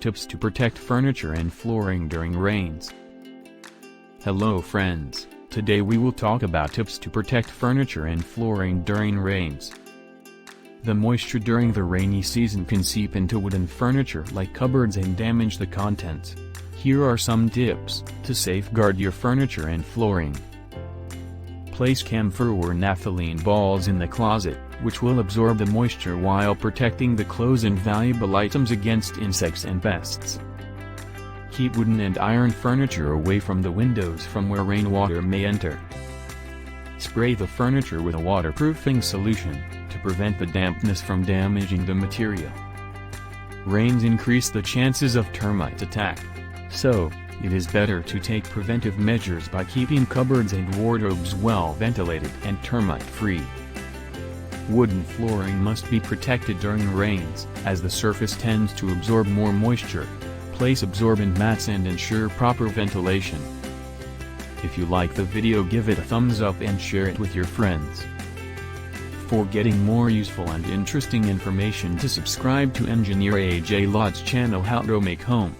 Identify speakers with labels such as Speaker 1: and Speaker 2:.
Speaker 1: Tips to protect furniture and flooring during rains. Hello friends, today we will talk about tips to protect furniture and flooring during rains. The moisture during the rainy season can seep into wooden furniture like cupboards and damage the contents. Here are some tips to safeguard your furniture and flooring. Place camphor or naphthalene balls in the closet, which will absorb the moisture while protecting the clothes and valuable items against insects and pests. Keep wooden and iron furniture away from the windows from where rainwater may enter. Spray the furniture with a waterproofing solution to prevent the dampness from damaging the material. Rains increase the chances of termite attack, so it is better to take preventive measures by keeping cupboards and wardrobes well ventilated and termite-free. Wooden flooring must be protected during rains, as the surface tends to absorb more moisture. Place absorbent mats and ensure proper ventilation. If you like the video, give it a thumbs up and share it with your friends. For getting more useful and interesting information, to subscribe to Engineer AJ Lott's channel How to Make Home.